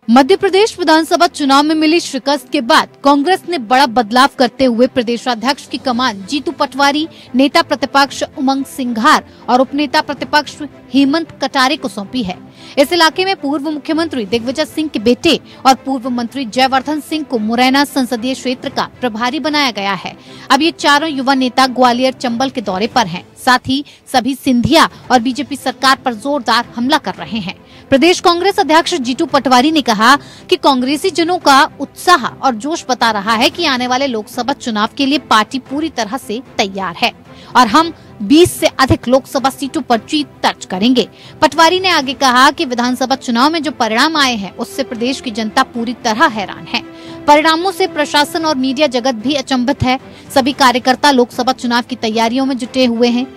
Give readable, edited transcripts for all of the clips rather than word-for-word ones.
मध्य प्रदेश विधानसभा चुनाव में मिली शिकस्त के बाद कांग्रेस ने बड़ा बदलाव करते हुए प्रदेशाध्यक्ष की कमान जीतू पटवारी, नेता प्रतिपक्ष उमंग सिंघार और उपनेता प्रतिपक्ष हेमंत कटारे को सौंपी है। इस इलाके में पूर्व मुख्यमंत्री दिग्विजय सिंह के बेटे और पूर्व मंत्री जयवर्धन सिंह को मुरैना संसदीय क्षेत्र का प्रभारी बनाया गया है। अब ये चारों युवा नेता ग्वालियर चंबल के दौरे पर हैं। साथ ही सभी सिंधिया और बीजेपी सरकार पर जोरदार हमला कर रहे हैं। प्रदेश कांग्रेस अध्यक्ष जीतू पटवारी ने कहा कि कांग्रेसी जनों का उत्साह और जोश बता रहा है कि आने वाले लोकसभा चुनाव के लिए पार्टी पूरी तरह से तैयार है और हम 20 से अधिक लोकसभा सीटों पर जीत दर्ज करेंगे। पटवारी ने आगे कहा कि विधानसभा चुनाव में जो परिणाम आए हैं उससे प्रदेश की जनता पूरी तरह हैरान है। परिणामों से प्रशासन और मीडिया जगत भी अचंभित है। सभी कार्यकर्ता लोकसभा चुनाव की तैयारियों में जुटे हुए हैं।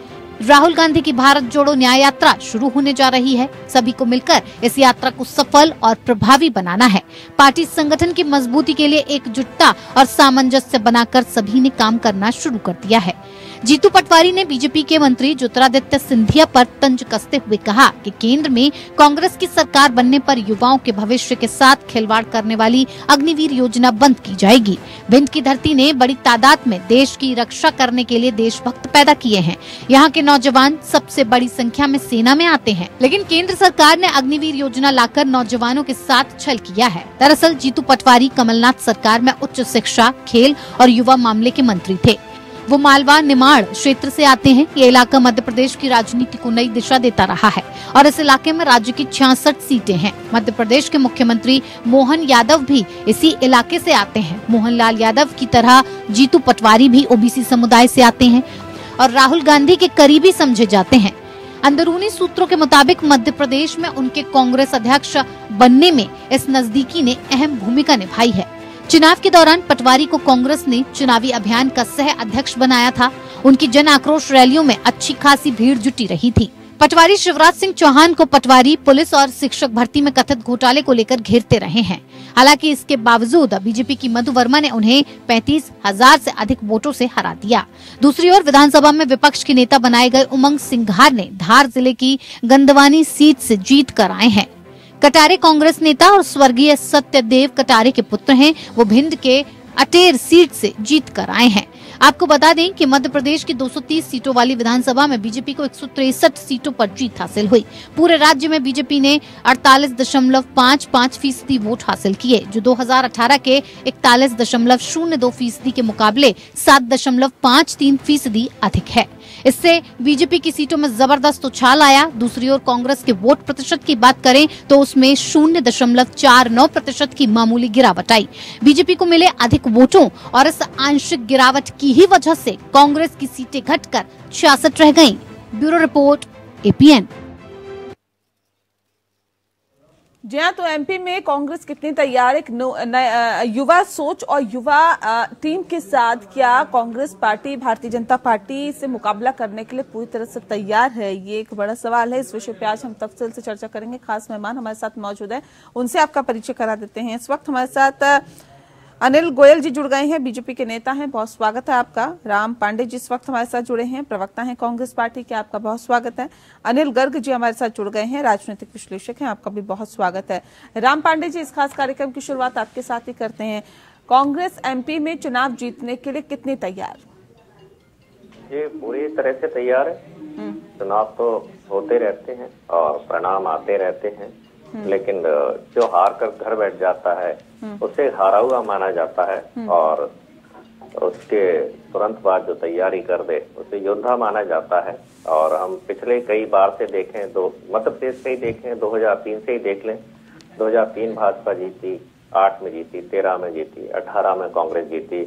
राहुल गांधी की भारत जोड़ो न्याय यात्रा शुरू होने जा रही है। सभी को मिलकर इस यात्रा को सफल और प्रभावी बनाना है। पार्टी संगठन की मजबूती के लिए एकजुटता और सामंजस्य बनाकर सभी ने काम करना शुरू कर दिया है। जीतू पटवारी ने बीजेपी के मंत्री ज्योतिरादित्य सिंधिया पर तंज कसते हुए कहा कि केंद्र में कांग्रेस की सरकार बनने पर युवाओं के भविष्य के साथ खिलवाड़ करने वाली अग्निवीर योजना बंद की जाएगी। भिंड की धरती ने बड़ी तादाद में देश की रक्षा करने के लिए देशभक्त पैदा किए हैं। यहाँ के नौजवान सबसे बड़ी संख्या में सेना में आते हैं, लेकिन केंद्र सरकार ने अग्निवीर योजना लाकर नौजवानों के साथ छल किया है। दरअसल जीतू पटवारी कमलनाथ सरकार में उच्च शिक्षा, खेल और युवा मामले के मंत्री थे। वो मालवा निमाड़ क्षेत्र से आते हैं। ये इलाका मध्य प्रदेश की राजनीति को नई दिशा देता रहा है और इस इलाके में राज्य की 66 सीटें हैं। मध्य प्रदेश के मुख्यमंत्री मोहन यादव भी इसी इलाके से आते हैं। मोहनलाल यादव की तरह जीतू पटवारी भी ओबीसी समुदाय से आते हैं और राहुल गांधी के करीबी समझे जाते हैं। अंदरूनी सूत्रों के मुताबिक मध्य प्रदेश में उनके कांग्रेस अध्यक्ष बनने में इस नजदीकी ने अहम भूमिका निभाई है। चुनाव के दौरान पटवारी को कांग्रेस ने चुनावी अभियान का सह अध्यक्ष बनाया था। उनकी जन आक्रोश रैलियों में अच्छी खासी भीड़ जुटी रही थी। पटवारी शिवराज सिंह चौहान को पटवारी पुलिस और शिक्षक भर्ती में कथित घोटाले को लेकर घेरते रहे हैं। हालांकि इसके बावजूद बीजेपी की मधु वर्मा ने उन्हें 35,000 से अधिक वोटों से हरा दिया। दूसरी ओर विधानसभा में विपक्ष के नेता बनाए गए उमंग सिंघार ने धार जिले की गंदवानी सीट से जीत कर आए हैं। कटारे कांग्रेस नेता और स्वर्गीय सत्यदेव कटारे के पुत्र हैं। वो भिंड के अटेर सीट से जीत कर आए हैं। आपको बता दें कि मध्य प्रदेश की 230 सीटों वाली विधानसभा में बीजेपी को 163 सीटों पर जीत हासिल हुई। पूरे राज्य में बीजेपी ने 48.55% वोट हासिल किए, जो 2018 के 41.02% के मुकाबले 7.53% अधिक है। इससे बीजेपी की सीटों में जबरदस्त उछाल आया। दूसरी ओर कांग्रेस के वोट प्रतिशत की बात करें तो उसमें 0.49% की मामूली गिरावट आई। बीजेपी को मिले अधिक वोटों और इस आंशिक गिरावट की ही वजह से कांग्रेस की सीटें घटकर 66 रह गईं। Bureau report, APN. जी हाँ, तो एमपी में कांग्रेस कितनी तैयार है? युवा सोच और युवा टीम के साथ क्या कांग्रेस पार्टी भारतीय जनता पार्टी से मुकाबला करने के लिए पूरी तरह से तैयार है? ये एक बड़ा सवाल है। इस विषय पे आज हम तफसील से चर्चा करेंगे। खास मेहमान हमारे साथ मौजूद है, उनसे आपका परिचय करा देते हैं। इस वक्त हमारे साथ अनिल गोयल जी जुड़ गए हैं, बीजेपी के नेता हैं, बहुत स्वागत है आपका। राम पांडे जी इस वक्त हमारे साथ जुड़े हैं, प्रवक्ता हैं कांग्रेस पार्टी के, आपका बहुत स्वागत है। अनिल गर्ग जी हमारे साथ जुड़ गए हैं, राजनीतिक विश्लेषक हैं, आपका भी बहुत स्वागत है। राम पांडे जी, इस खास कार्यक्रम की शुरुआत आपके साथ ही करते हैं। कांग्रेस एमपी में चुनाव जीतने के लिए कितनी तैयार? ये पूरी तरह से तैयार है। चुनाव तो होते रहते हैं और परिणाम आते रहते हैं, लेकिन जो हार कर घर बैठ जाता है उसे हारा हुआ माना जाता है और उसके तुरंत बाद जो तैयारी कर दे उसे योद्धा माना जाता है। और हम पिछले कई बार से देखें, तो मध्य प्रदेश से ही देखें, 2003 से ही देख लें। 2003 भाजपा जीती, 8 में जीती, 13 में जीती, 18 में कांग्रेस जीती,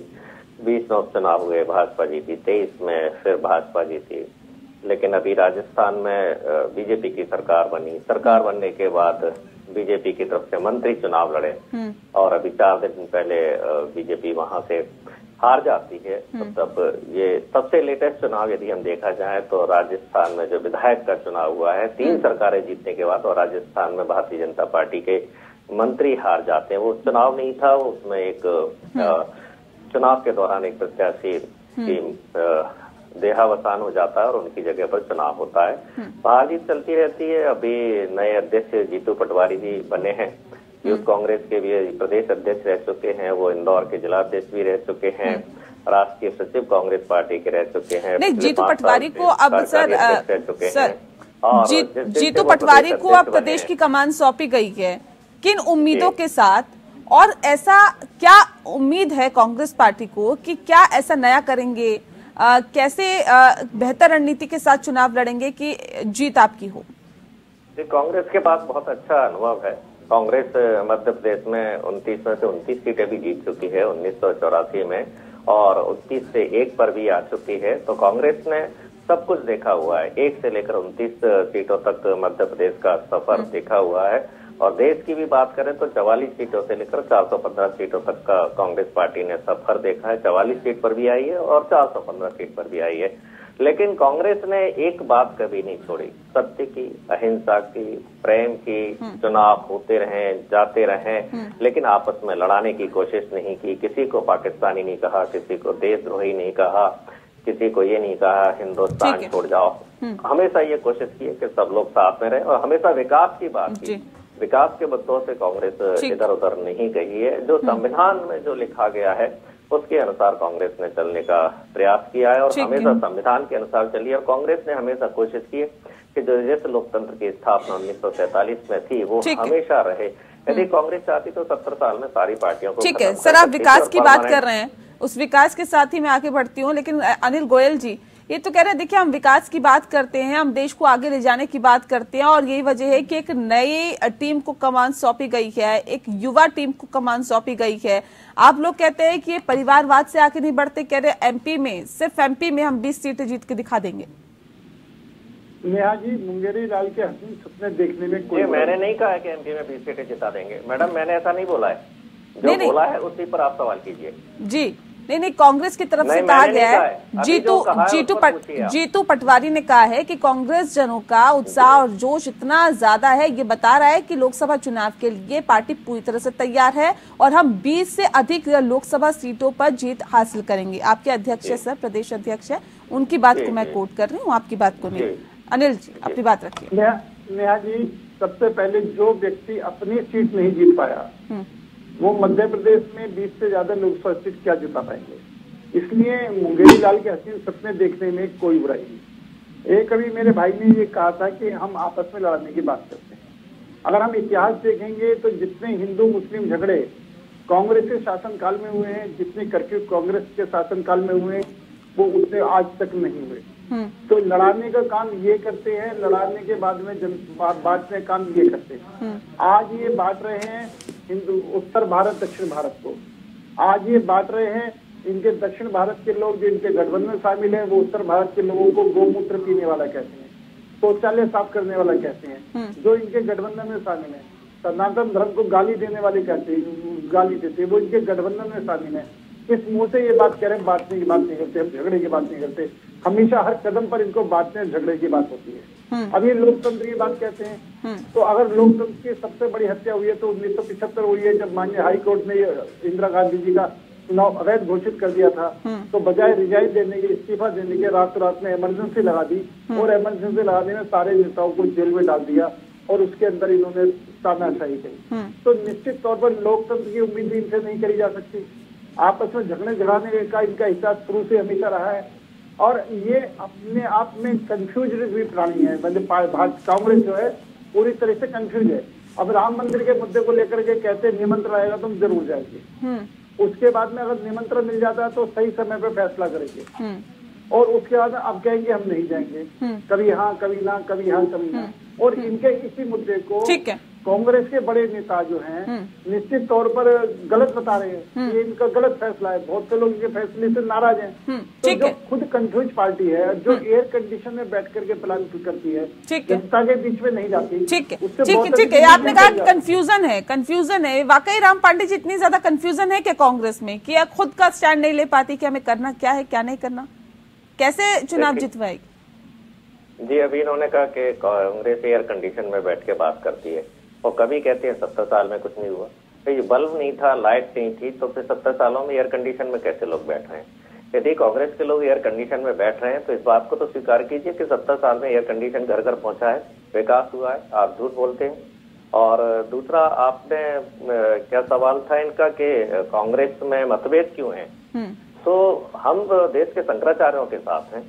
20 में उपचुनाव हुए, भाजपा जीती, 23 में फिर भाजपा जीती। लेकिन अभी राजस्थान में बीजेपी की सरकार बनी। सरकार बनने के बाद बीजेपी की तरफ से मंत्री चुनाव लड़े और अभी 4 दिन पहले बीजेपी वहां से हार जाती है। तो तब ये सबसे लेटेस्ट चुनाव यदि हम देखा जाए तो राजस्थान में जो विधायक का चुनाव हुआ है, 3 सरकारें जीतने के बाद, और राजस्थान में भारतीय जनता पार्टी के मंत्री हार जाते हैं। वो चुनाव नहीं था, उसमें एक चुनाव के दौरान एक प्रत्याशी की देहावसान हो जाता है और उनकी जगह पर चुनाव होता है। हार जीत चलती रहती है। अभी नए अध्यक्ष जीतू पटवारी जी बने हैं यूथ कांग्रेस के भी प्रदेश अध्यक्ष रह चुके हैं, वो इंदौर के जिलाध्यक्ष भी रह चुके हैं, राष्ट्रीय सचिव कांग्रेस पार्टी के रह चुके हैं। नहीं, जीतू पटवारी को अब जीतू पटवारी को अब प्रदेश की कमान सौंपी गई है, किन उम्मीदों के साथ, और ऐसा क्या उम्मीद है कांग्रेस पार्टी को कि क्या ऐसा नया करेंगे, कैसे बेहतर रणनीति के साथ चुनाव लड़ेंगे कि जीत आपकी हो? कांग्रेस के पास बहुत अच्छा अनुभव है। कांग्रेस मध्य प्रदेश में 29 में से 29 सीटें भी जीत चुकी है 1984 में, और 29 से 1 पर भी आ चुकी है। तो कांग्रेस ने सब कुछ देखा हुआ है, 1 से लेकर 29 सीटों तक मध्य प्रदेश का सफर देखा हुआ है। और देश की भी बात करें तो 44 सीटों से लेकर 415 सीटों तक का कांग्रेस पार्टी ने सफर देखा है। 44 सीट पर भी आई है और 415 सीट पर भी आई है। लेकिन कांग्रेस ने एक बात कभी नहीं छोड़ी, सत्य की, अहिंसा की, प्रेम की। चुनाव होते रहे, जाते रहे, लेकिन आपस में लड़ाने की कोशिश नहीं की। किसी को पाकिस्तानी नहीं कहा, किसी को देशद्रोही नहीं कहा, किसी को ये नहीं कहा हिंदुस्तान छोड़ जाओ। हमेशा ये कोशिश की है कि सब लोग साथ में रहे, और हमेशा विकास की बात की। विकास के मुद्दों से कांग्रेस इधर उधर नहीं गई है। जो संविधान में जो लिखा गया है उसके अनुसार कांग्रेस ने चलने का प्रयास किया है, और हमेशा संविधान के अनुसार चली है। और कांग्रेस ने हमेशा कोशिश की है कि जो जिस लोकतंत्र की स्थापना 1947 में थी वो हमेशा रहे। यदि कांग्रेस चाहती तो 70 साल में सारी पार्टियों को। ठीक है सर, आप विकास की बात कर रहे हैं, उस विकास के साथ ही मैं आगे बढ़ती हूँ। लेकिन अनिल गोयल जी ये तो कह रहे हैं, देखिए हम विकास की बात करते हैं, हम देश को आगे ले जाने की बात करते हैं, और यही वजह है कि एक नई टीम को कमान सौंपी गई है, एक युवा टीम को कमान सौंपी गई है। आप लोग कहते हैं कि ये परिवारवाद से आगे नहीं बढ़ते, कह रहे एमपी में, सिर्फ एमपी में हम 20 सीटें जीत के दिखा देंगे। नेहा जी, मुंगेरी लाल के हसीन सपने देखने में कोई, मैंने नहीं कहा है कि एमपी में 20 सीटें जिता देंगे मैडम, मैंने ऐसा नहीं बोला है। जो बोला है उसी पर आप सवाल कीजिए। जी नहीं, कांग्रेस की तरफ से कहा गया है, जीतू पटवारी ने कहा है कि कांग्रेस जनों का उत्साह और जोश इतना ज्यादा है, ये बता रहा है कि लोकसभा चुनाव के लिए पार्टी पूरी तरह से तैयार है और हम 20 से अधिक लोकसभा सीटों पर जीत हासिल करेंगे। आपके अध्यक्ष है सर, प्रदेश अध्यक्ष है, उनकी बात को मैं कोट कर रही हूँ, आपकी बात को नहीं। अनिल जी अपनी बात रखिए। नेहा जी, सबसे पहले जो व्यक्ति अपनी सीट नहीं जीत पाया वो मध्य प्रदेश में 20 से ज्यादा लोकसभा सीट क्या जिता पाएंगे। इसलिए मुंगेरी लाल के हसीन सपने देखने में कोई बुराई नहीं। एक कभी मेरे भाई ने ये कहा था कि हम आपस में लड़ने की बात करते हैं। अगर हम इतिहास देखेंगे तो जितने हिंदू मुस्लिम झगड़े कांग्रेस के शासनकाल में हुए हैं, जितने करके कांग्रेस के शासनकाल में हुए हैं, वो उतने आज तक नहीं हुए। तो लड़ाने का काम ये करते हैं, लड़ाने के बाद में बांटने का काम ये करते हैं। आज ये बांट रहे हैं हिंदू उत्तर भारत दक्षिण भारत को, आज ये बांट रहे हैं इनके दक्षिण भारत के लोग जो इनके गठबंधन में शामिल हैं वो उत्तर भारत के लोगों को गोमूत्र पीने वाला कहते हैं, शौचालय साफ करने वाला कहते हैं। जो इनके गठबंधन में शामिल है सनातन धर्म को गाली देने वाले कहते हैं, गाली देते हैं, वो इनके गठबंधन में शामिल है। किस मुंह से ये बात कह रहे हैं, बांटने की बात नहीं करते, हम झगड़े की बात नहीं करते। हमेशा हर कदम पर इनको बांटने झगड़े की बात होती है। अब ये लोकतंत्र की बात कहते हैं, तो अगर लोकतंत्र की सबसे बड़ी हत्या हुई है तो 1975 हुई है, जब माननीय हाई कोर्ट ने इंदिरा गांधी जी का चुनाव अवैध घोषित कर दिया था। तो बजाय रिजाइन देने के, इस्तीफा देने के, रातों रात में इमरजेंसी लगा दी, और इमरजेंसी लगाने में सारे नेताओं को जेल में डाल दिया, और उसके अंदर इन्होंने तानाशाही की। तो निश्चित तौर पर लोकतंत्र की उम्मीद इनसे नहीं करी जा सकती। आपस में झगड़े झगड़ाने का इनका हिस्सा शुरू से हमेशा रहा है, और ये अपने आप में कंफ्यूज भी प्राणी है। मतलब कांग्रेस जो है पूरी तरह से कंफ्यूज है। अब राम मंदिर के मुद्दे को लेकर के कहते हैं निमंत्रण आएगा तो हम जरूर जाएंगे, उसके बाद में अगर निमंत्रण मिल जाता है तो सही समय पे फैसला करेंगे, और उसके बाद अब कहेंगे हम नहीं जाएंगे, कभी हाँ कभी ना, कभी हाँ कभी ना। और इनके इसी मुद्दे को कांग्रेस के बड़े नेता जो हैं निश्चित तौर पर गलत बता रहे हैं, ये इनका गलत फैसला है। बहुत से लोग इनके फैसले से नाराज हैं। तो जो खुद कंफ्यूज पार्टी है, जो एयर कंडीशन में बैठ करके प्लान करती है, जनता के बीच में नहीं जाती। ठीक है, आपने कहा कंफ्यूजन है, वाकई राम पांडे जी इतनी ज्यादा कंफ्यूजन है कि कांग्रेस में कि या खुद का स्टैंड नहीं ले पाती कि हमें करना क्या है क्या नहीं करना, कैसे चुनाव जितवाएगी? जी, अभी इन्होंने कहा कि कांग्रेस एयर कंडीशन में बैठ के बात करती है, और कभी कहते हैं 70 साल में कुछ नहीं हुआ। तो ये बल्ब नहीं था, लाइट नहीं थी, तो फिर 70 सालों में एयर कंडीशन में कैसे लोग बैठ रहे हैं? यदि कांग्रेस के लोग एयर कंडीशन में बैठ रहे हैं तो इस बात को तो स्वीकार कीजिए कि 70 साल में एयर कंडीशन घर घर पहुंचा है, विकास हुआ है। आप झूठ बोलते हैं, और दूसरा आपने क्या सवाल था इनका कि कांग्रेस में मतभेद क्यों है? तो हम देश के शंकराचार्यों के साथ हैं।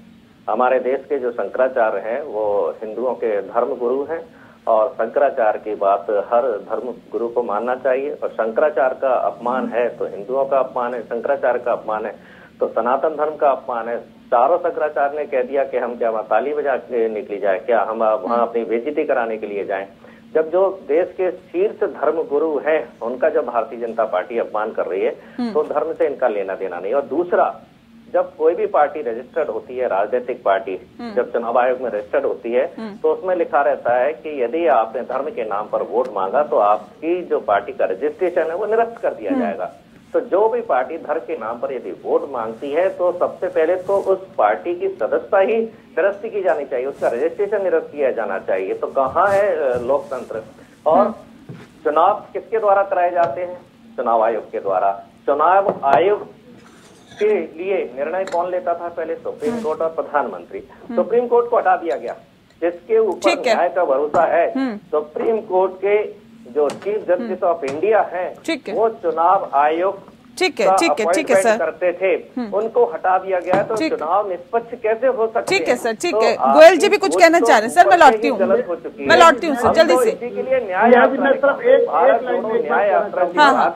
हमारे देश के जो शंकराचार्य हैं वो हिंदुओं के धर्म गुरु हैं और शंकराचार्य की बात हर धर्म गुरु को मानना चाहिए। और शंकराचार्य का अपमान है तो हिंदुओं का अपमान है, शंकराचार्य का अपमान है तो सनातन धर्म का अपमान है। चारों शंकराचार्य ने कह दिया कि हम क्या वहाँ ताली बजा के निकली जाए, क्या हम वहाँ अपनी बेइज्जती कराने के लिए जाएं? जब जो देश के शीर्ष धर्म गुरु हैं उनका जब भारतीय जनता पार्टी अपमान कर रही है तो धर्म से इनका लेना देना नहीं। और दूसरा, जब कोई भी पार्टी रजिस्टर्ड होती है, राजनीतिक पार्टी जब चुनाव आयोग में रजिस्टर्ड होती है तो उसमें लिखा रहता है कि यदि आपने धर्म के नाम पर वोट मांगा तो आपकी जो पार्टी का रजिस्ट्रेशन है वो निरस्त कर दिया जाएगा। तो जो भी पार्टी धर्म के नाम पर यदि वोट मांगती है तो सबसे पहले तो उस पार्टी की सदस्यता ही निरस्त की जानी चाहिए, उसका रजिस्ट्रेशन निरस्त किया जाना चाहिए। तो कहाँ है लोकतंत्र? और चुनाव किसके द्वारा कराए जाते हैं? चुनाव आयोग के द्वारा। चुनाव आयोग के लिए निर्णय कौन लेता था? पहले सुप्रीम कोर्ट और प्रधानमंत्री। सुप्रीम कोर्ट को हटा दिया गया, जिसके ऊपर न्याय का भरोसा है। सुप्रीम कोर्ट के जो चीफ जस्टिस ऑफ इंडिया हैं वो चुनाव आयोग ठीक है सर करते थे, उनको हटा दिया गया है। तो चुनाव निष्पक्ष कैसे हो सकते? ठीक है सर, ठीक है। गोयल जी भी कुछ कहना चाह रहे हैं सर। मैं लौटती हूँ सर जल्दी से। इसी के लिए न्याय यात्रा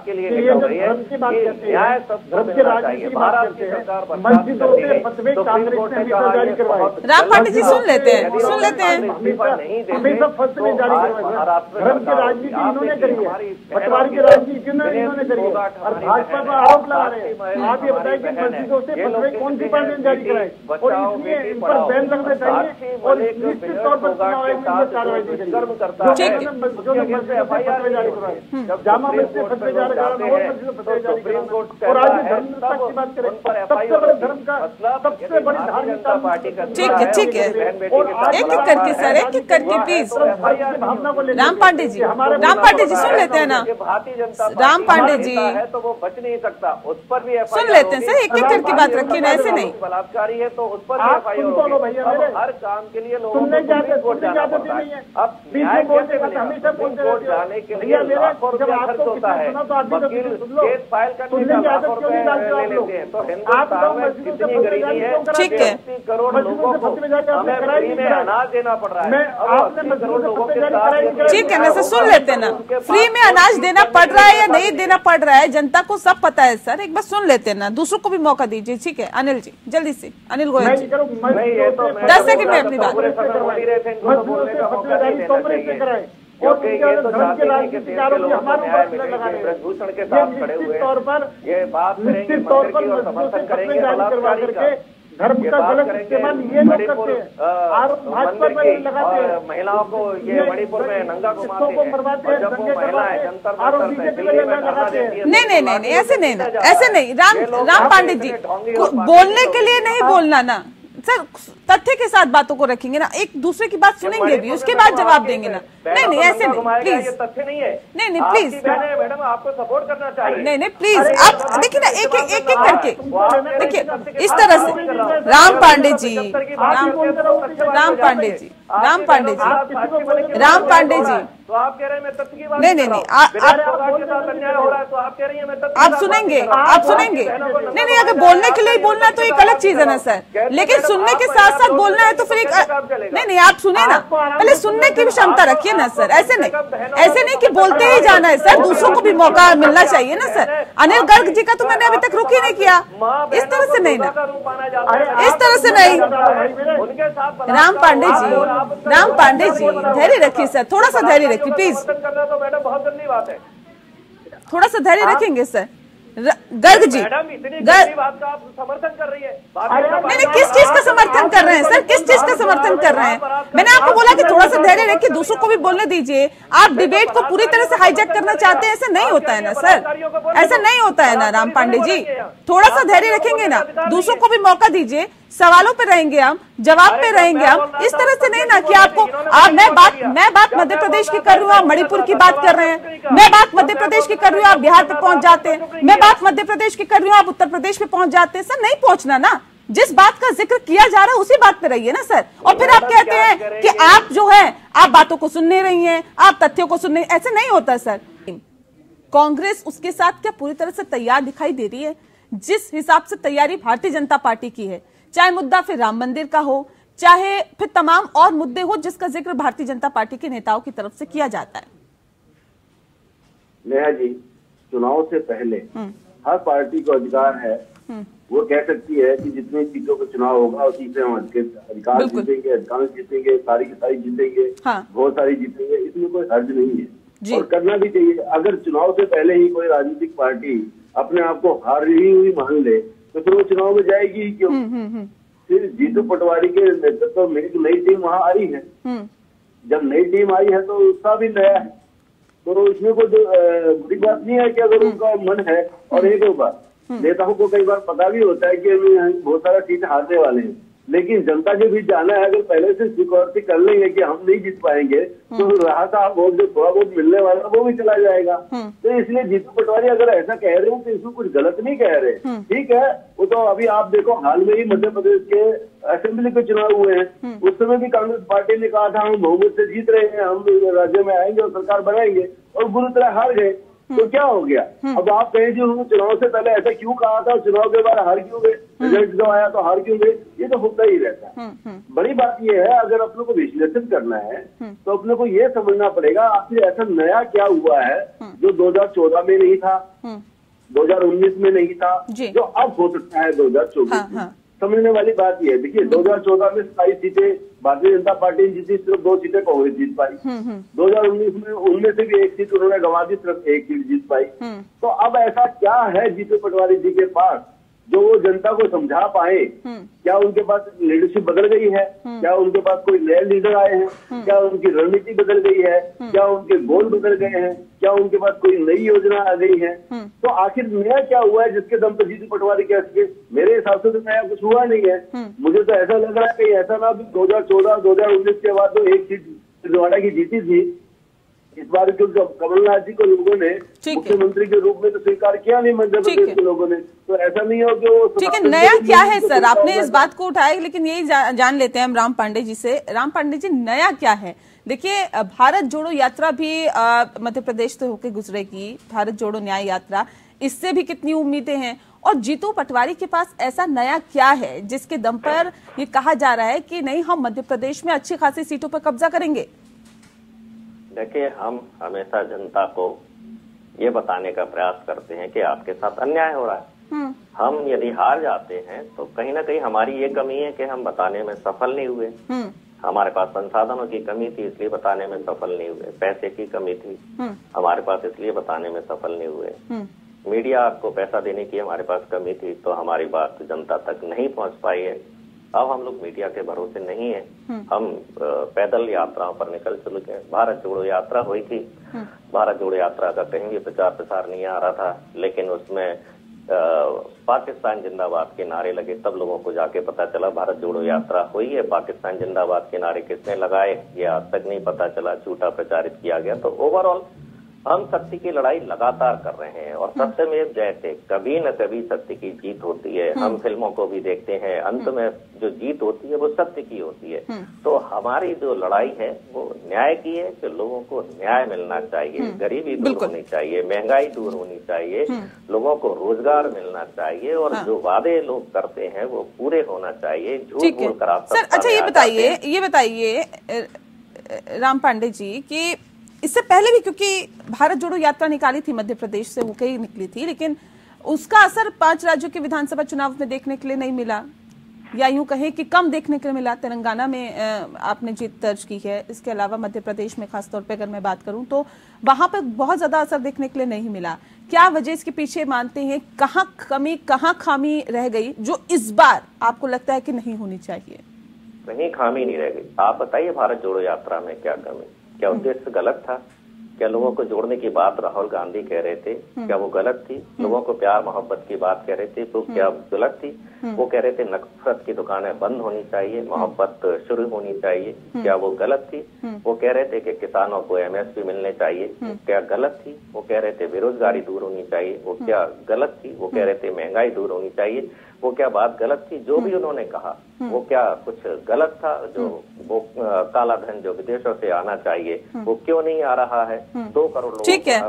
के लिए निकल रही है कि न्याय सबको मिलना चाहिए। भारत की सरकार राम पांडे जी सुन लेते हैं आरोप लगा रहे हैं। आप ये बताइए कि मस्जिदों से फतवे कौन सी पार्टी ने जारी कराए और इसलिए इन पर बैन लगना चाहिए और निश्चित तौर पर चुनाव आयोग में कार्रवाई की जाए। जो फतवे जारी करवाए, जामा मस्जिद से फतवे जारी कराना और मस्जिद से फतवे जारी कराना। और आज धर्म निरपेक्षता की बात करें, सबसे बड़े धर्म का सबसे बड़ी धार्मिकता पार्टी का। ठीक है एक एक करके सर, एक एक करके प्लीज। राम पांडे जी सुन लेते हैं ना। राम पांडे जी तो वो बच नहीं सकता, उस पर भी सुन लेते हैं सर। एक एक करके बात रखिए ना, ऐसे नहीं। बलात्कारी है तो उस पर भी एफआईआर। हर काम के लिए लोगों को सुप्रीम कोर्ट जाना पड़ता है। अब न्याय कैसे मिलेगा? सुप्रीम कोर्ट जाने के लिए लाखों रुपया खर्च होता है, वकील केस फाइल करने का लाखों रुपए ले लेते हैं। तो हिंदुस्तान में कितनी गरीबी है? ठीक है, 80 करोड़ लोगों को हमें फ्री में अनाज देना पड़ रहा है। 80 करोड़ लोगों के साथ ठीक है ना सर, सुन लेते हैं ना। फ्री में अनाज देना पड़ रहा है या नहीं देना पड़ रहा है, जनता को सब पता है सर। एक बार सुन लेते हैं ना, दूसरों को भी मौका दीजिए। ठीक है अनिल जी, जल्दी से। अनिल गोयल जी 10 सेकंड में अपनी बात। क्योंकि ये तो चाहते हैं कि देश के लोगों को न्याय मिले, ब्रजभूषण के साथ खड़े हुए ये बात करेंगे मंदिर की और समर्थन करेंगे बलात्कारी का। धर्म का गलत इस्तेमाल ये लोग करते हैं। आरोप भाजपा पर लगाते हैं। महिलाओं को ये मणिपुर में नंगा घुमाते हैं, जब वो महिलाएं जंतर मंतर दिल्ली में धरना देती है। नहीं ऐसे नहीं। राम पांडे जी बोलने के लिए नहीं बोलना ना सर, तथ्य के साथ बातों को रखेंगे ना, एक दूसरे की बात सुनेंगे भी, उसके बाद जवाब देंगे ना। नहीं ऐसे नहीं, प्लीज। तथ्य नहीं है। नहीं प्लीज मैडम, आपको सपोर्ट करना चाहिए। नहीं प्लीज आप देखिए ना, एक एक करके देखिए इस तरह से। राम पांडे जी तो आप कह रहे हैं मैं तथ्य की बात। नहीं आप अन्याय हो रहा है तो आप कह रही है मैं तथ्य। आप सुनेंगे नहीं अगर बोलने के लिए बोलना तो एक अलग चीज है ना सर, लेकिन सुनने के साथ साथ बोलना है तो फिर एक नहीं आप सुने ना, पहले सुनने की भी क्षमता रखिए ना सर। ऐसे नहीं कि बोलते ही जाना है सर, दूसरों को भी मौका मिलना चाहिए ना सर। अनिल गर्ग जी का तो मैंने अभी तक रुक ही नहीं किया। इस तरह से नहीं ना, इस तरह से नहीं। राम पांडे जी धैर्य रखिए सर, थोड़ा सा धैर्य रखिए प्लीज। तो मैडम बहुत गंदी बात है, थोड़ा सा धैर्य रखेंगे सर। गर्ग जी मैडम इतनी गंदी बात का आप समर्थन कर रही है। नहीं किस चीज का समर्थन कर रहे हैं सर, किस चीज का समर्थन कर रहे हैं? मैंने आपको बोला कि थोड़ा सा धैर्य रखिए, दूसरों को भी बोलने दीजिए। आप डिबेट को पूरी तरह से हाईजैक करना चाहते हैं, ऐसा नहीं होता है ना सर, ऐसा नहीं होता है ना। राम पांडे जी थोड़ा सा धैर्य रखेंगे ना, दूसरों को भी मौका दीजिए। सवालों पे रहेंगे हम, जवाब पे रहेंगे हम। इस तरह से नहीं ना कि आपको मैं बात मध्य प्रदेश की कर रही हूँ, आप मणिपुर की बात कर रहे हैं। मैं बात मध्य प्रदेश की कर रही हूँ, आप बिहार पे पहुंच जाते हैं। मैं बात मध्य प्रदेश की कर रही हूँ, आप उत्तर प्रदेश पे पहुंच जाते हैं। सर नहीं पहुंचना ना, जिस बात का जिक्र किया जा रहा है उसी बात पे रहिए ना सर। और फिर आप कहते हैं कि आप जो है आप बातों को सुन नहीं रही हैं, आप तथ्यों को सुन नहीं, ऐसे नहीं होता सर। कांग्रेस उसके साथ क्या पूरी तरह से तैयार दिखाई दे रही है? जिस हिसाब से तैयारी भारतीय जनता पार्टी की है, चाहे मुद्दा फिर राम मंदिर का हो, चाहे फिर तमाम और मुद्दे हो जिसका जिक्र भारतीय जनता पार्टी के नेताओं की तरफ से किया जाता है। नेहा जी, चुनाव से पहले हर पार्टी को अधिकार है, वो कह सकती है कि जितनी सीटों का चुनाव होगा उसी से हम अधिकार जीतेंगे, अधिकांश जीतेंगे, सारी की सारी जीतेंगे, बहुत सारी जीतेंगे, इसमें कोई हर्ज नहीं है और करना भी चाहिए। अगर चुनाव से पहले ही कोई राजनीतिक पार्टी अपने आप को हारी हुई मान ले तो फिर वो चुनाव में जाएगी ही क्यों? फिर जीतू पटवारी के नेतृत्व में एक नई टीम वहाँ आई है। जब नई टीम आई है तो उत्साह भी नया है, तो इसमें कोई बुरी बात नहीं है कि अगर उनका मन है। और एक बात, नेताओं को कई बार पता भी होता है कि हम बहुत सारा सीट हारने वाले हैं, लेकिन जनता के बीच जाना है, अगर पहले से सिक्योरिटी कर लेंगे कि हम नहीं जीत पाएंगे तो रहा था वोट जो थोड़ा बहुत मिलने वाला वो भी चला जाएगा। तो इसलिए जीतू पटवारी अगर ऐसा कह रहे हैं तो इसमें कुछ गलत नहीं कह रहे। ठीक है, वो तो अभी आप देखो हाल में ही मध्य प्रदेश के असेंबली के चुनाव हुए हैं, उस समय भी कांग्रेस पार्टी ने कहा था हम बहुमत से जीत रहे हैं, हम राज्य में आएंगे और सरकार बनाएंगे, और बुरी तरह हार गए। तो क्या हो गया? अब आप कहें जी उन्होंने चुनाव से पहले ऐसा क्यों कहा था, चुनाव के बाद हार क्यों गए, रिजल्ट जो आया तो हार क्यों गए? ये तो होता ही रहता है। बड़ी बात ये है, अगर अपने को विश्लेषण करना है तो अपने को ये समझना पड़ेगा आखिर ऐसा नया क्या हुआ है जो 2014 में नहीं था, 2019 में नहीं था, जो अब हो सकता है 2024 में। समझने वाली बात यह है, देखिए 2014 में 27 सीटें भारतीय जनता पार्टी ने जीती, सिर्फ 2 सीटें कांग्रेस जीत पाई। 2019 में उनमें से भी 1 सीट उन्होंने गंवा दी, सिर्फ 1 सीट जीत पाई। तो अब ऐसा क्या है जीतू पटवारी जी के पास जो वो जनता को समझा पाए? क्या उनके पास लीडरशिप बदल गई है? क्या उनके पास कोई नए लीडर आए हैं? क्या उनकी रणनीति बदल गई है? क्या उनके गोल बदल गए हैं? क्या उनके पास कोई नई योजना आ गई है? तो आखिर नया क्या हुआ है जिसके दम पर जीतू पटवारी कह सके? मेरे हिसाब से तो नया कुछ हुआ नहीं है। मुझे तो ऐसा लग रहा है कि ऐसा ना 2014-2019 के बाद तो 1 सीट छिंदवाड़ा की जीती थी, इस बार क्योंकि कमलनाथ जी को लोगों ने मुख्यमंत्री के रूप में तो स्वीकार किया नहीं मध्य प्रदेश के लोगों ने, तो ऐसा नहीं हो कि वो। ठीक है, नया क्या है सर? आपने इस बात को उठाया, लेकिन यही जान लेते हैं हम राम पांडे जी से। राम पांडे जी, नया क्या है? देखिए, भारत जोड़ो यात्रा भी मध्य प्रदेश से होकर गुजरेगी, भारत जोड़ो न्याय यात्रा, इससे भी कितनी उम्मीदें हैं। और जीतू पटवारी के पास ऐसा नया क्या है जिसके दम पर ये कहा जा रहा है कि नहीं, हम मध्य प्रदेश में अच्छी खासी सीटों पर कब्जा करेंगे? देखिए, हम हमेशा जनता को ये बताने का प्रयास करते हैं कि आपके साथ अन्याय हो रहा है। हम यदि हार जाते हैं तो कहीं ना कहीं हमारी ये कमी है कि हम बताने में सफल नहीं हुए। हमारे पास संसाधनों की कमी थी इसलिए बताने में सफल नहीं हुए, पैसे की कमी थी हमारे पास इसलिए बताने में सफल नहीं हुए, मीडिया को पैसा देने की हमारे पास कमी थी तो हमारी बात जनता तक नहीं पहुंच पाई है। अब हम लोग मीडिया के भरोसे नहीं है, हम पैदल यात्राओं पर निकल चुके हैं। भारत जोड़ो यात्रा हुई थी, भारत जोड़ो यात्रा का कहीं भी प्रचार प्रसार नहीं आ रहा था, लेकिन उसमें पाकिस्तान जिंदाबाद के नारे लगे, तब लोगों को जाके पता चला भारत जोड़ो यात्रा हुई है। पाकिस्तान जिंदाबाद के नारे किसने लगाए ये आज तक नहीं पता चला, झूठा प्रचारित किया गया। तो ओवरऑल हम सत्य की लड़ाई लगातार कर रहे हैं और सत्यमेव जयते, कभी न कभी सत्य की जीत होती है। हम फिल्मों को भी देखते हैं, अंत में जो जीत होती है वो सत्य की होती है। तो हमारी जो लड़ाई है वो न्याय की है कि लोगों को न्याय मिलना चाहिए, गरीबी दूर होनी चाहिए, महंगाई दूर होनी चाहिए, लोगों को रोजगार मिलना चाहिए और जो वादे लोग करते हैं वो पूरे होना चाहिए। झूठ बोलकर आप सर, अच्छा ये बताइए राम पांडे जी कि इससे पहले भी क्योंकि भारत जोड़ो यात्रा निकाली थी मध्य प्रदेश से होकर ही निकली थी, लेकिन उसका असर 5 राज्यों के विधानसभा चुनाव में देखने के लिए नहीं मिला, या यूं कहें कि कम देखने के लिए मिला। तेलंगाना में आपने जीत दर्ज की है, इसके अलावा मध्य प्रदेश में खासतौर पे अगर मैं बात करूं तो वहां पर बहुत ज्यादा असर देखने के लिए नहीं मिला। क्या वजह इसके पीछे मानते हैं? कहाँ कमी, कहाँ खामी रह गई जो इस बार आपको लगता है कि नहीं होनी चाहिए? कहीं खामी नहीं रह गई। आप बताइए भारत जोड़ो यात्रा में क्या कमी? क्या उद्देश्य गलत था? क्या लोगों को जोड़ने की बात राहुल गांधी कह रहे थे, क्या वो गलत थी? लोगों को प्यार मोहब्बत की बात कह रहे थे तो क्या गलत थी? वो कह रहे थे नफरत की दुकानें बंद होनी चाहिए, मोहब्बत शुरू होनी चाहिए, क्या वो गलत थी? वो कह रहे थे कि किसानों को MSP मिलने चाहिए, क्या गलत थी? वो कह रहे थे बेरोजगारी दूर होनी चाहिए, वो क्या गलत थी? वो कह रहे थे महंगाई दूर होनी चाहिए। वो क्या बात गलत थी? जो भी उन्होंने कहा वो क्या कुछ गलत था? जो वो काला धन जो विदेशों से आना चाहिए वो क्यों नहीं आ रहा है? 2 करोड़ लोग, ठीक है,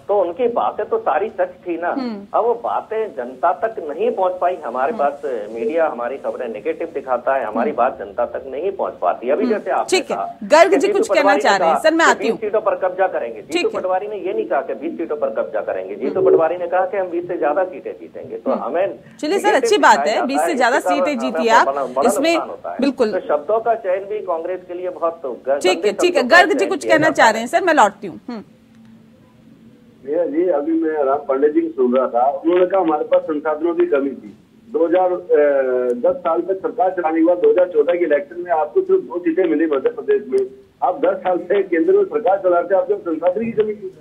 तो उनकी बातें तो सारी सच थी ना। अब वो बातें जनता तक नहीं पहुंच पाई। हमारे पास मीडिया हमारी खबरें नेगेटिव दिखाता है, हमारी बात जनता तक नहीं पहुंच पाती। अभी जैसे आपने कहा, गर्ग जी कुछ कहना चाह रहे हैं सर, मैं आती हूँ। 20 सीटों पर कब्जा करेंगे। जीतू पटवारी ने ये नहीं कहा कि 20 सीटों पर कब्जा करेंगे। जीतू पटवारी ने कहा कि हम 20 से ज्यादा सीटें जीतेंगे। तो हमें चलिए सर, अच्छी बात है, 20 से ज्यादा सीटें जीती आप, इसमें बिल्कुल। तो शब्दों का चयन भी कांग्रेस के लिए बहुत ठीक है। गर्ग जी कुछ कहना चाह रहे हैं सर, मैं लौटती हूँ। भैया जी, अभी मैं राम पांडे जी को सुन रहा था, उन्होंने कहा हमारे पास संसाधनों की कमी थी। 2010 साल तक सरकार चलाने के बाद 2014 के इलेक्शन में आपको सिर्फ 2 सीटें मिली मध्य प्रदेश में। आप 10 साल से केंद्र में सरकार चलाते, आपको संसाधन की कमी थी।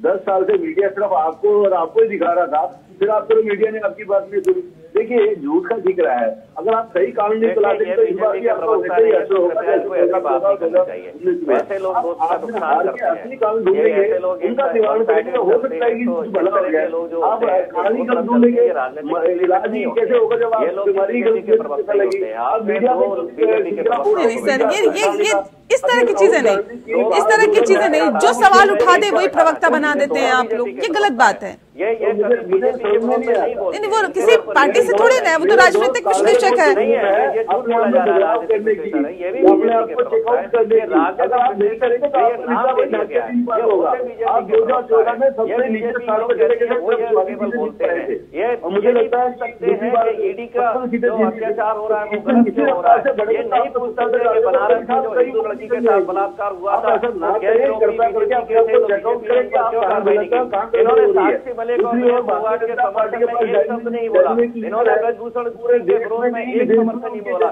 10 साल से मीडिया सिर्फ आपको और आपको ही दिखा रहा था, फिर आपको मीडिया ने आपकी बात नहीं सुनी। देखिए, झूठ का दिख रहा है। अगर आप सही कानून नहीं चलाते तो इस बात की आपको वैसे लोग आपने हार के असली कानून ढूंढेंगे, उनका निवारण करेंगे, हो सकता है कि कुछ भला हो जाए। आप कहानी कब ढूंढेंगे? इलाज ही कैसे होगा जब आप बीमारी पता लगी? आप मीडिया सर, ये इस तरह की चीजें नहीं, इस तरह की चीजें नहीं। जो सवाल उठा दे वही प्रवक्ता बना देते हैं आप लोग, ये गलत बात है। नहीं, वो किसी पार्टी से थोड़ी ना है, वो तो राजनीतिक विश्लेषक है। मुझे लगता है ईडी का अत्याचार हो रहा है वो गलत क्यों हो रहा है? ये नहीं पूछ सकते बनारस में जो हिंदू लड़की के साथ बलात्कार हुआ था, इन्होंने साक्षी मलिक और के समर्थन में एक शब्द नहीं बोला। इन्होंने ब्रजभूषण के विरोध में एक समर्थन नहीं बोला।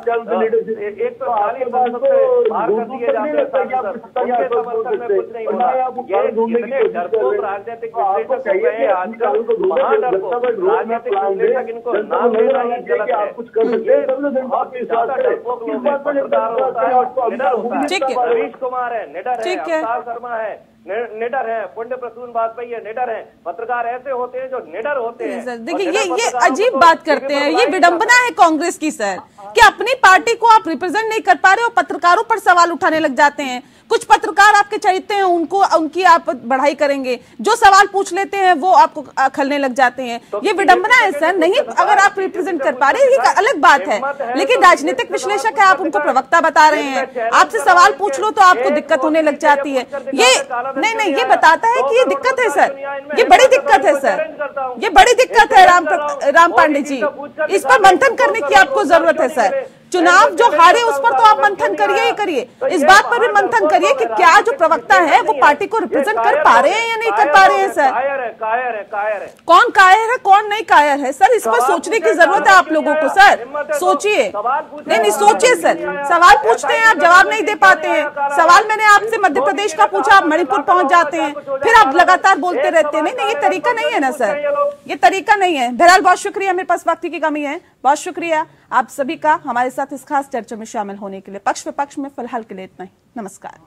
140 सांसद से बाहर कर दिए जाते हैं सांसद, उनके समर्थन में कुछ नहीं बोला। ये इतने डरपोक राजनीतिक विश्लेषक हो गए हैं आजकल, महाडरपोक राजनीतिक विश्लेषक, इनको नाम लेना ही गलत है। बहुत ज्यादा डरपोक लोग हैं। पत्रकार होता है और निडर होता है। रवीश कुमार है, निडर है। अवतार शर्मा है, निडर है। पुण्य प्रसून वाजपेयी है, निडर है। पत्रकार ऐसे होते हैं जो निडर होते हैं। देखिए, ये अजीब बात करते हैं, ये विडंबना है कांग्रेस की सर, कि अपनी पार्टी को आप रिप्रेजेंट नहीं कर पा रहे हो, पत्रकारों पर सवाल उठाने लग जाते हैं। कुछ पत्रकार आपके चरित्र हैं, उनकी आप बढ़ाई करेंगे, जो सवाल पूछ लेते हैं वो आपको खलने लग जाते हैं। ये विडंबना है सर। नहीं, अगर आप रिप्रेजेंट कर पा रहे हैं ये अलग बात है, लेकिन राजनीतिक विश्लेषक है, आप उनको प्रवक्ता बता रहे हैं, आपसे सवाल पूछ लो तो आपको दिक्कत होने लग जाती है। ये नहीं, ये बताता है कि ये दिक्कत है सर, ये बड़ी दिक्कत है सर, ये बड़ी दिक्कत है राम पांडे जी। इस पर मंथन करने की आपको जरूरत है सर। चुनाव जो हारे उस पर तो आप मंथन करिए ही करिए, इस बात पर भी मंथन करिए कि क्या जो प्रवक्ता है वो पार्टी को रिप्रेजेंट कर पा रहे हैं या नहीं कर पा रहे हैं सर। कायर है। कौन कायर है कौन नहीं कायर है सर, इस पर सोचने की जरूरत है आप लोगों को सर। सोचिए, नहीं सोचिए सर। सवाल पूछते हैं आप जवाब नहीं दे पाते हैं। सवाल मैंने आपसे मध्य प्रदेश का पूछा, आप मणिपुर पहुंच जाते हैं, फिर आप लगातार बोलते रहते हैं। नहीं, ये तरीका नहीं है ना सर, ये तरीका नहीं है। बहरहाल बहुत शुक्रिया, मेरे पास वक्त की कमी है। बहुत शुक्रिया आप सभी का हमारे साथ इस खास चर्चा में शामिल होने के लिए। पक्ष विपक्ष में फिलहाल के लिए इतना ही। नमस्कार।